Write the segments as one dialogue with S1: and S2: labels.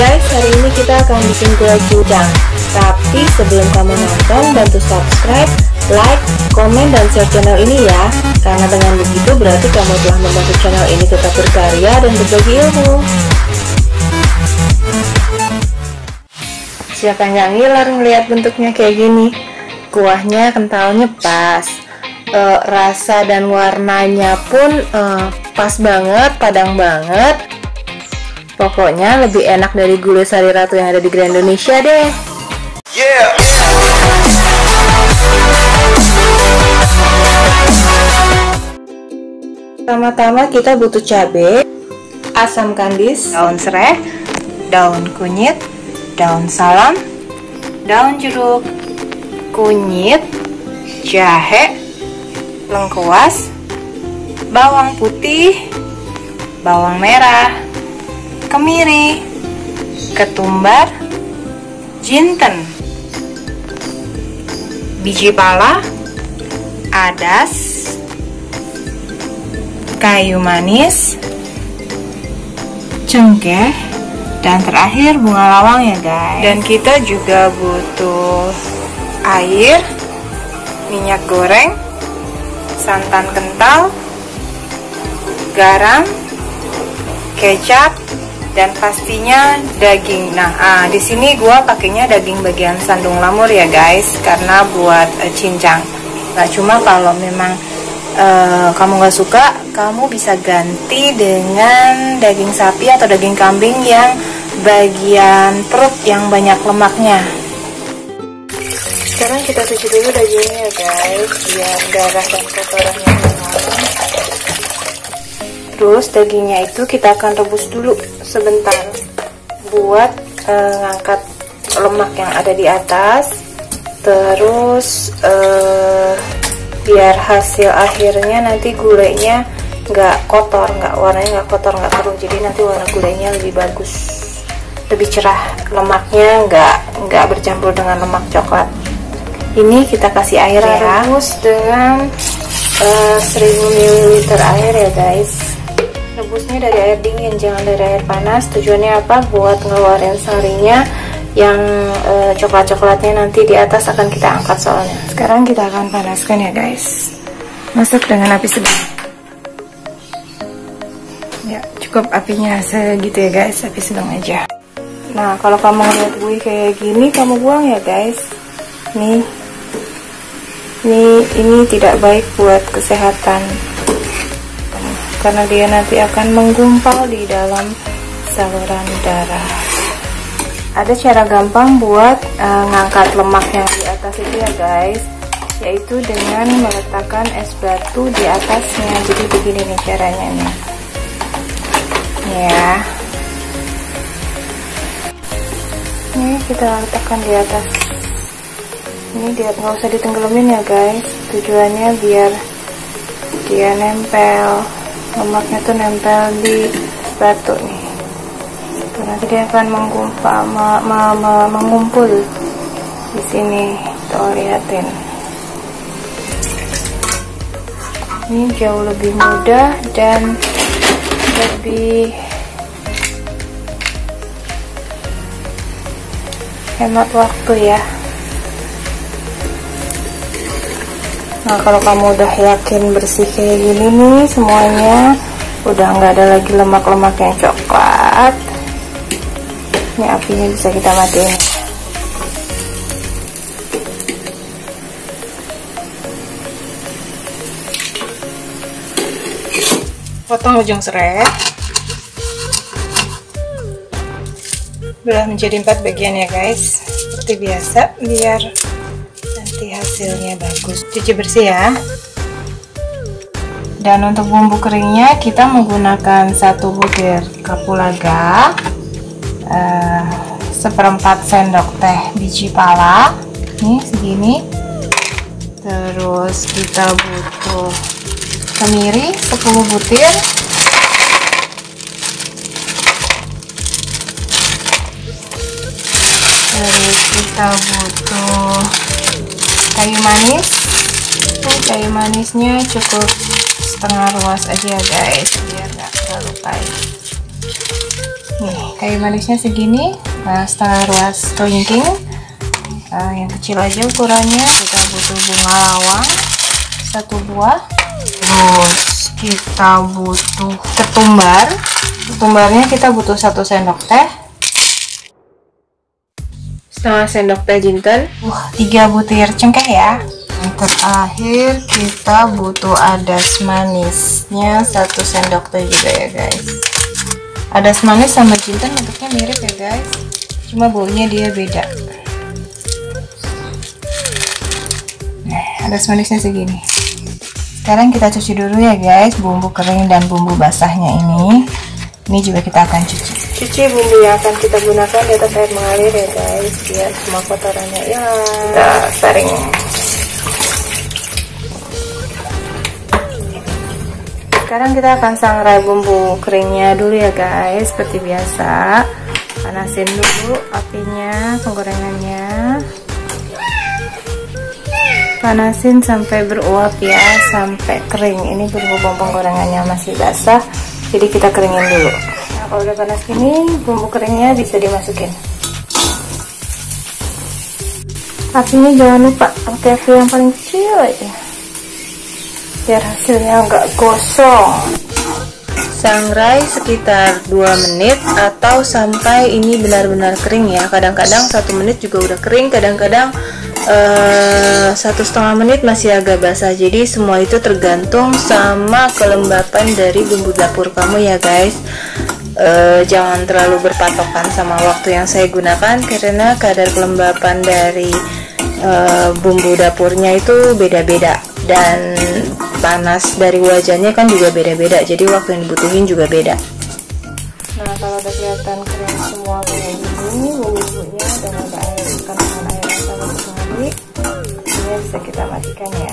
S1: guys, hari ini kita akan bikin gulai cincang. Tapi sebelum kamu nonton, bantu subscribe, like, komen, dan share channel ini ya. Karena dengan begitu berarti kamu telah membantu channel ini tetap berkarya dan berbagi ilmu. Siapa yang ngiler ngeliat bentuknya kayak gini? Kuahnya kentalnya pas, rasa dan warnanya pun pas banget, padang banget. Pokoknya lebih enak dari gulai Sari Ratu yang ada di Grand Indonesia deh. Yeah. Pertama-tama kita butuh cabai, asam kandis, daun serai, daun kunyit, daun salam, daun jeruk, kunyit, jahe, lengkuas, bawang putih, bawang merah, kemiri, ketumbar, jinten, biji pala, adas, kayu manis, cengkeh, dan terakhir bunga lawang ya guys. Dan kita juga butuh air, minyak goreng, santan kental, garam, kecap, dan pastinya daging. Nah, di sini gua pakainya daging bagian sandung lamur ya guys, karena buat cincang. Nah, cuma kalau memang kamu nggak suka, kamu bisa ganti dengan daging sapi atau daging kambing yang bagian perut yang banyak lemaknya. Sekarang kita cuci dulu dagingnya ya guys, biar darah dan kotorannya hilang. Terus dagingnya itu kita akan rebus dulu sebentar buat ngangkat lemak yang ada di atas. Terus biar hasil akhirnya nanti gulainya nggak kotor, warnanya nggak kotor, nggak keruh. Jadi nanti warna gulainya lebih bagus, lebih cerah, lemaknya nggak bercampur dengan lemak coklat. Ini kita kasih air ya, rebus dengan 1000 ml air ya guys. Rebusnya dari air dingin, jangan dari air panas. Tujuannya apa? Buat ngeluarin sarinya yang coklat-coklatnya nanti di atas akan kita angkat soalnya. Sekarang kita akan panaskan ya guys. Masak dengan api sedang. Ya, cukup apinya segitu ya guys, api sedang aja. Nah, kalau kamu ngeliat buih kayak gini, kamu buang ya guys. Nih, ini tidak baik buat kesehatan, karena dia nanti akan menggumpal di dalam saluran darah. Ada cara gampang buat ngangkat lemak yang di atas itu ya guys, yaitu dengan meletakkan es batu di atasnya. Jadi begini nih caranya nih, ya. Ini kita letakkan di atas. Ini dia nggak usah ditenggelamin ya guys. Tujuannya biar dia nempel, lemaknya tuh nempel di batu nih. Nanti dia akan mengumpul di sini. Tuh liatin. Ini jauh lebih mudah dan lebih hemat waktu ya. Nah, kalau kamu udah yakin bersih kayak gini nih semuanya, udah nggak ada lagi lemak-lemak yang coklat, ini apinya bisa kita matiin. Potong ujung serai. Belah menjadi 4 bagian ya guys, seperti biasa, biar nanti hasilnya bagus. Cuci bersih ya. Dan untuk bumbu keringnya kita menggunakan 1 butir kapulaga, 1/4 sendok teh biji pala, nih segini. Terus kita butuh kemiri 10 butir, terus kita butuh kayu manis. Kayu manisnya cukup setengah ruas aja guys, biar nggak terlalu pahit. Nih, kayu manisnya segini, setengah ruas kelingking. Yang kecil aja ukurannya. Kita butuh bunga lawang 1 buah. Terus kita butuh ketumbar. Ketumbarnya kita butuh 1 sendok teh. Setengah sendok teh jinten. 3 butir cengkeh ya. Yang terakhir kita butuh adas manisnya 1 sendok teh juga ya guys. Adas manis sama jinten bentuknya mirip ya guys, cuma baunya dia beda. Nah, adas manisnya segini. Sekarang kita cuci dulu ya guys bumbu kering dan bumbu basahnya ini. Ini juga kita akan cuci. Cuci bumbu yang akan kita gunakan di atas air mengalir ya guys, biar semua kotorannya hilang. Kita saring. Sekarang kita akan sangrai bumbu keringnya dulu ya guys, seperti biasa. Panasin dulu apinya, penggorengannya. Panasin sampai beruap ya, sampai kering. Ini berhubung penggorengannya masih basah, jadi kita keringin dulu. Nah, kalau udah panas gini, bumbu keringnya bisa dimasukin. Apinya jangan lupa pakai api yang paling kecil aja, biar hasilnya nggak gosong. Sangrai sekitar 2 menit atau sampai ini benar-benar kering ya. Kadang-kadang 1 menit juga udah kering, kadang-kadang 1,5 menit masih agak basah. Jadi semua itu tergantung sama kelembapan dari bumbu dapur kamu ya guys. Jangan terlalu berpatokan sama waktu yang saya gunakan, karena kadar kelembapan dari bumbu dapurnya itu beda-beda, dan panas dari wajannya kan juga beda-beda, jadi waktu yang dibutuhin juga beda. Nah, kalau udah kelihatan kering semua kayak gini bumbu-bumbunya dan ada air, kandungan air yang sama sekali, ini bisa kita matikan ya.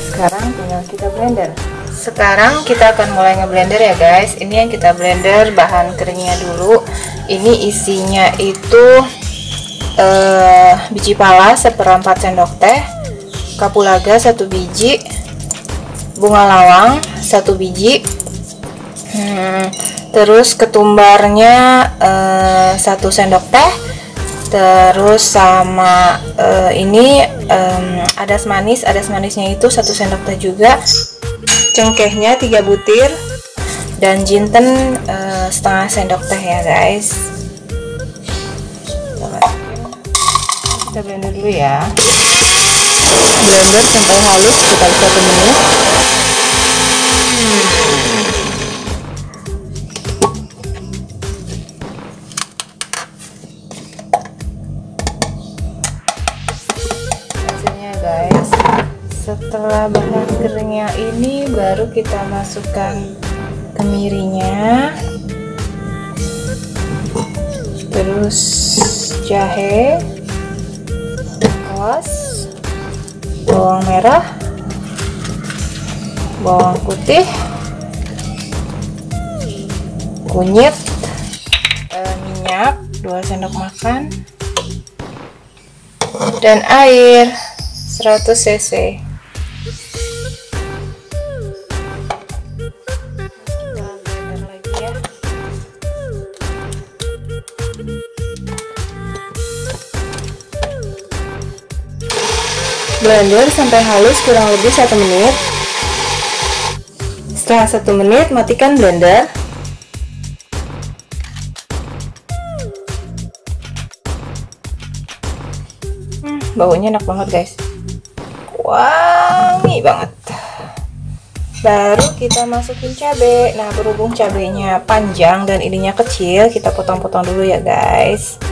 S1: Sekarang tinggal kita blender. Sekarang kita akan mulai ngeblender ya guys. Ini yang kita blender bahan keringnya dulu. Ini isinya itu biji pala 1/4 sendok teh, kapulaga 1 biji, bunga lawang 1 biji, terus ketumbarnya 1 sendok teh, terus sama ini adas manisnya itu 1 sendok teh juga, cengkehnya 3 butir, dan jinten setengah sendok teh ya guys. Kita blender dulu ya. Blender sampai halus sekitar 1 menit. Hasilnya guys, setelah bahan keringnya ini baru kita masukkan kemirinya, terus jahe, lengkuas, bawang merah, bawang putih, kunyit, minyak 2 sendok makan, dan air 100 cc. Blender sampai halus kurang lebih 1 menit. Setelah 1 menit matikan blender. Baunya enak banget guys, wangi banget. Baru kita masukin cabai. Nah, berhubung cabainya panjang dan ininya kecil, kita potong-potong dulu ya guys.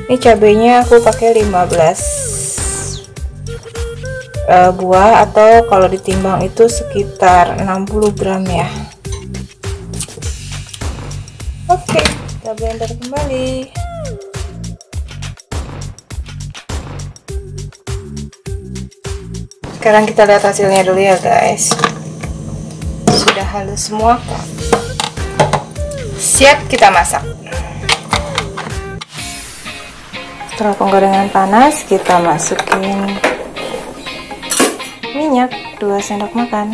S1: Ini cabenya aku pakai 15 buah, atau kalau ditimbang itu sekitar 60 gram ya. Oke, kita blender kembali. Sekarang kita lihat hasilnya dulu ya guys. Sudah halus semua, siap kita masak. Setelah penggorengan panas, kita masukin minyak 2 sendok makan.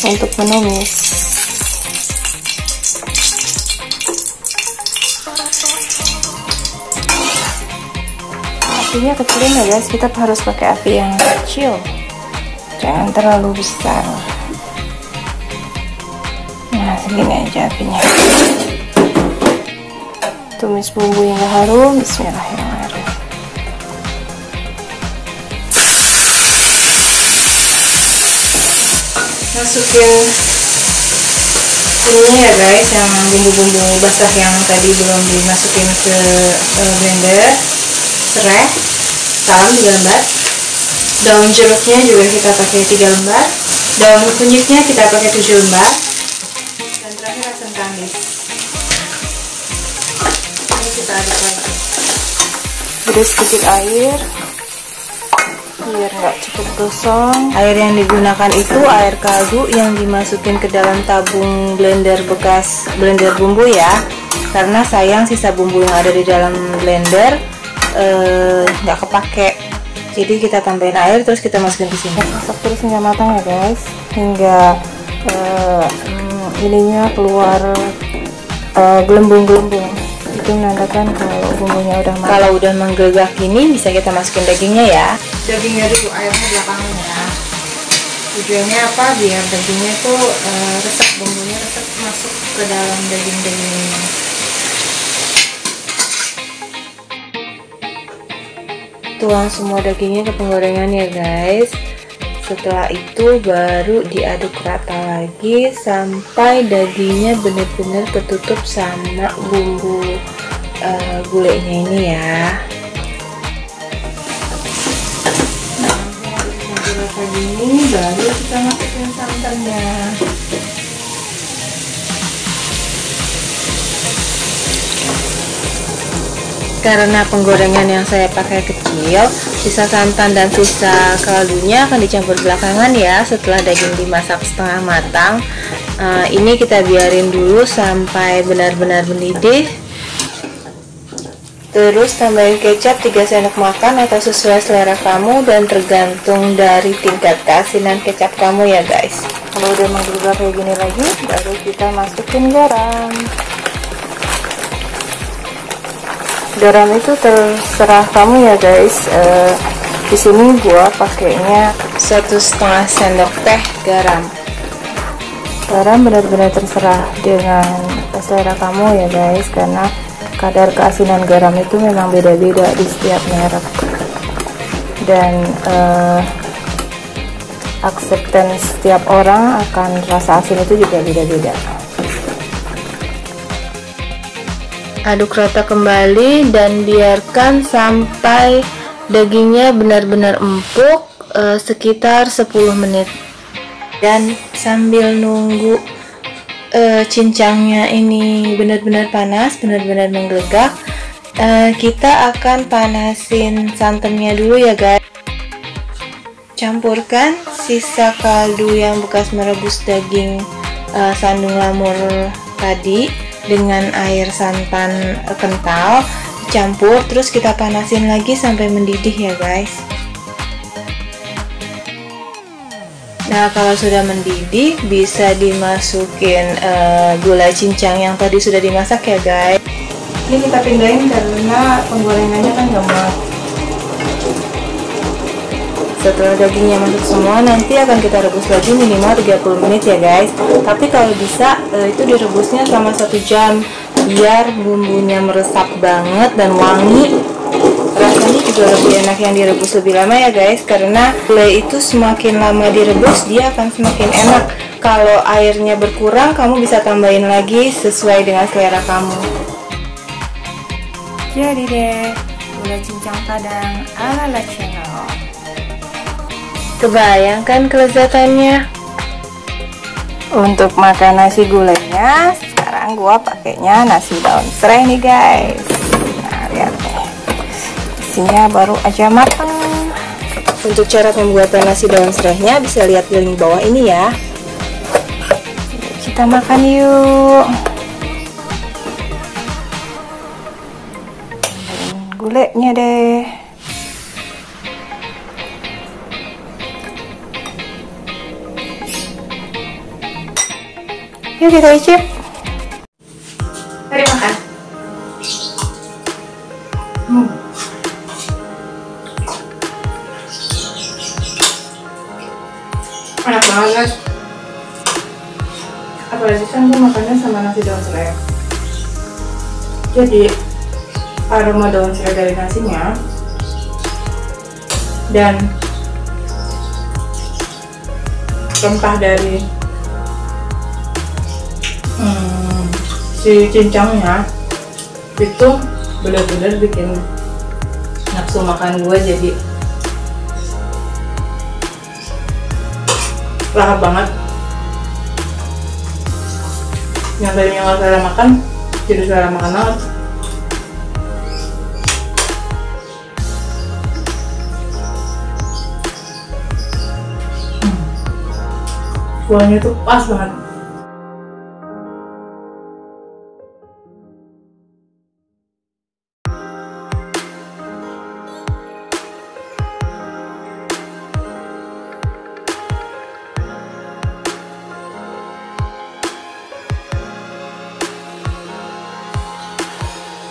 S1: untuk menumis. Apinya kecilin ya guys, kita harus pakai api yang kecil, jangan terlalu besar. Nah segini aja apinya. Tumis bumbu hingga harum. Bismillahirrahmanirrahim. Masukin ini ya guys, yang bumbu-bumbu basah yang tadi belum dimasukin ke blender. Serai, salam 3 lembar. Daun jeruknya juga kita pakai 3 lembar. Daun kunyitnya kita pakai 7 lembar. Dan terakhir asam kandis. Ini kita aduk lagi. Beri sedikit air biar nggak cepat gosong. Air yang digunakan itu air kaldu yang dimasukin ke dalam tabung blender bekas blender bumbu ya, karena sayang sisa bumbu yang ada di dalam blender nggak kepake. Jadi kita tambahin air terus kita masukin ke sini. Masak terus hingga matang ya guys, hingga ininya keluar gelembung-gelembung. Itu menandakan kalau bumbunya udah matang. Kalau udah menggegah gini bisa kita masukin dagingnya ya. Dagingnya dulu, airnya belakangan ya. Tujuannya apa? Biar dagingnya tuh resep, bumbunya resep masuk ke dalam daging-dagingnya. Tuang semua dagingnya ke penggorengan ya guys. Setelah itu baru diaduk rata lagi sampai dagingnya benar-benar tertutup sama bumbu gulainya ini ya. Nah, rata gini baru kita masukin santannya. Karena penggorengan yang saya pakai kecil, sisa santan dan sisa kaldunya akan dicampur belakangan ya setelah daging dimasak setengah matang. Ini kita biarin dulu sampai benar-benar mendidih. Terus tambahin kecap 3 sendok makan atau sesuai selera kamu dan tergantung dari tingkat keasinan kecap kamu ya guys. Kalau udah menggugah kayak gini lagi, baru kita masukin garam. Garam itu terserah kamu ya guys. Di sini gua pakainya 1,5 sendok teh garam. Garam benar-benar terserah dengan selera kamu ya guys, karena kadar keasinan garam itu memang beda-beda di setiap merek, dan acceptance setiap orang akan rasa asin itu juga beda-beda. Aduk rata kembali dan biarkan sampai dagingnya benar-benar empuk sekitar 10 menit. Dan sambil nunggu cincangnya ini benar-benar panas, benar-benar mengglegak, kita akan panasin santannya dulu ya guys. Campurkan sisa kaldu yang bekas merebus daging sandung lamur tadi dengan air santan kental, dicampur terus kita panasin lagi sampai mendidih ya guys. Nah kalau sudah mendidih bisa dimasukin gulai cincang yang tadi sudah dimasak ya guys. Ini kita pindahin karena penggorengannya kan gak muat. Setelah dagingnya masuk semua, nanti akan kita rebus lagi minimal 30 menit ya guys. Tapi kalau bisa itu direbusnya selama 1 jam biar bumbunya meresap banget dan wangi. Rasanya juga lebih enak yang direbus lebih lama ya guys, karena gulai itu semakin lama direbus dia akan semakin enak. Kalau airnya berkurang kamu bisa tambahin lagi sesuai dengan selera kamu. Jadi deh, gulai cincang Padang ala channel. Kebayangkan kelezatannya. Untuk makan nasi gulainya, sekarang gua pakainya nasi daun serai nih guys. Nah lihat nih, isinya baru aja matang. Untuk cara pembuatan nasi daun serainya bisa lihat di link bawah ini ya. Kita makan yuk. Gulainya deh. Yuk kita icip. Mari makan. Enak banget guys. Apalagi kan gue makannya sama nasi daun serai. Jadi aroma daun serai dari nasinya dan rempah dari si cincangnya itu benar-benar bikin nafsu makan gue jadi lahap banget. Yang tadinya nggak selera makan jadi selera makan banget. Kuahnya tuh pas banget.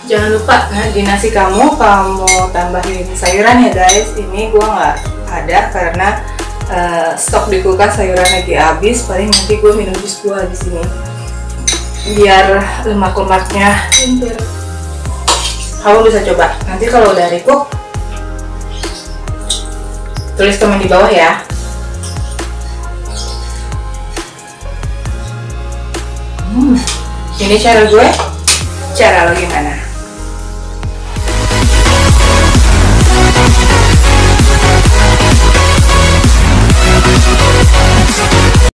S1: Jangan lupa di nasi kamu tambahin sayuran ya guys. Ini gua nggak ada karena stok di kulkas sayuran lagi habis. Paling nanti gue minum jus buah di sini biar lemak-lemaknya hampir. Kamu bisa coba. Nanti kalau udah recook tulis komen di bawah ya. Ini cara gue. Cara lo gimana?